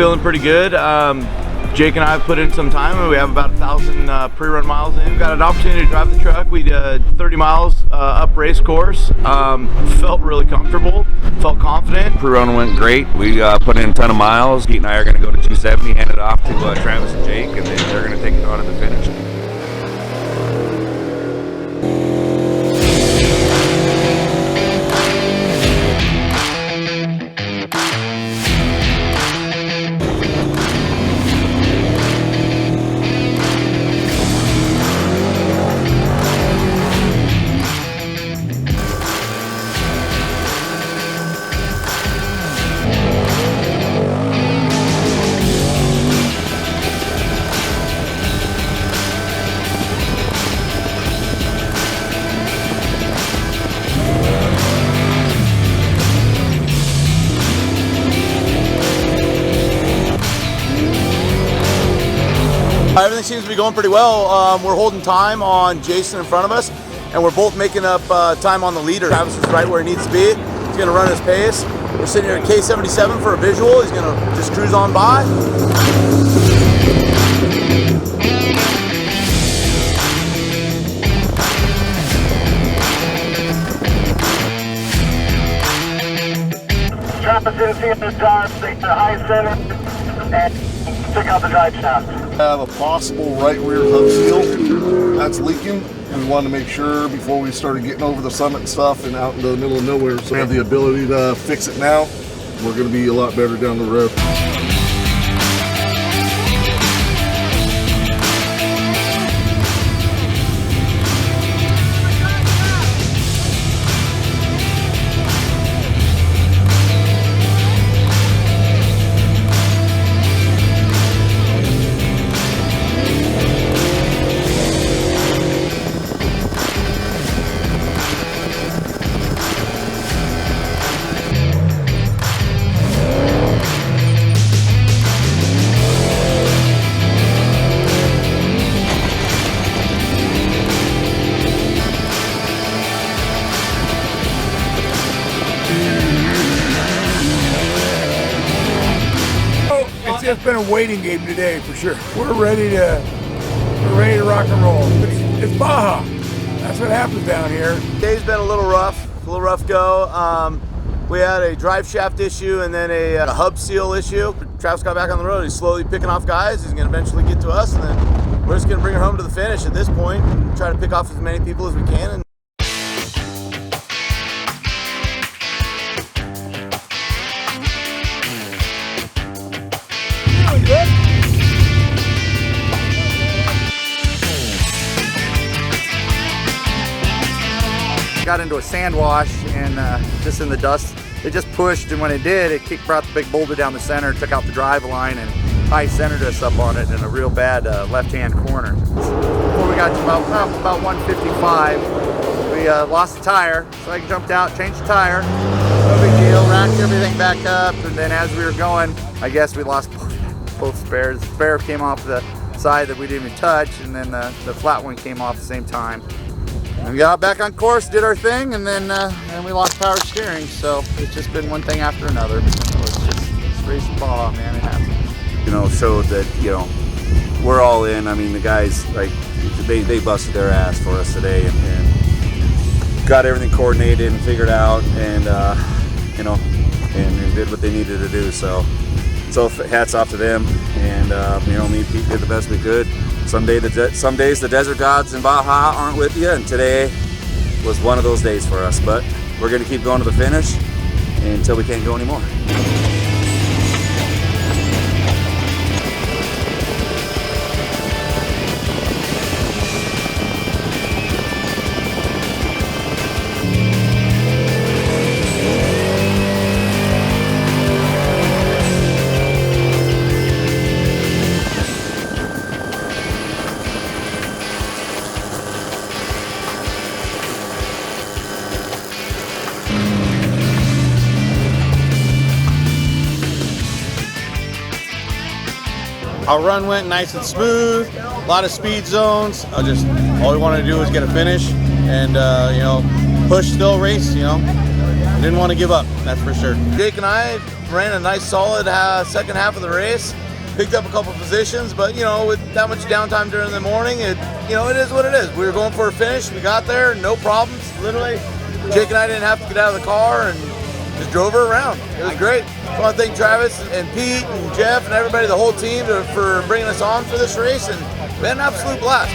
feeling pretty good. Jake and I have put in some time, and we have about 1,000 pre-run miles in. We got an opportunity to drive the truck. We did 30 miles up race course. Felt really comfortable, felt confident. Pre-run went great. We put in a ton of miles. Pete and I are going to go to 270, hand it off to Travis and Jake, and then they're going to take it on at the finish. Everything seems to be going pretty well. We're holding time on Jason in front of us, and we're both making up time on the leader. Travis is right where he needs to be. He's going to run his pace. We're sitting here at K77 for a visual. He's going to just cruise on by. Travis didn't see the drive, the high center, and took out the drive shaft. I have a possible right rear hub seal that's leaking, and we wanted to make sure before we started getting over the summit and stuff and out into the middle of nowhere. So we have the ability to fix it now. We're going to be a lot better down the road. It's been a waiting game today for sure. We're ready to rock and roll. It's Baja. That's what happens down here. Today's been a little rough go. We had a drive shaft issue and then a hub seal issue. Travis got back on the road. He's slowly picking off guys. He's going to eventually get to us, and then we're just going to bring her home to the finish at this point and try to pick off as many people as we can. And got into a sand wash and just in the dust, it just pushed, and when it did, it brought the big boulder down the center, took out the drive line, and high centered us up on it in a real bad left-hand corner. Before we got to about 155, we lost the tire, so I jumped out, changed the tire, no big deal, racked everything back up, and then as we were going, I guess we lost both spares. The spare came off the side that we didn't even touch, and then the flat one came off at the same time. And we got back on course, did our thing, and then we lost power steering. So it's just been one thing after another. It's racing Baja, man. It happens. You know, showed that, you know, we're all in. I mean, the guys, like, they busted their ass for us today and got everything coordinated and figured out, and you know, and did what they needed to do. So hats off to them. And you know, me and Pete did the best we could. Some days the desert gods in Baja aren't with you, and today was one of those days for us. But we're going to keep going to the finish until we can't go anymore. Our run went nice and smooth, a lot of speed zones. All we wanted to do was get a finish and, you know, push, still race, you know. Didn't want to give up, that's for sure. Jake and I ran a nice solid second half of the race. Picked up a couple positions, but you know, with that much downtime during the morning, it is what it is. We were going for a finish. We got there, no problems. Literally, Jake and I didn't have to get out of the car and just drove her around. It was great. I want to thank Travis and Pete and Jeff and everybody, the whole team, for bringing us on for this race, and we had an absolute blast.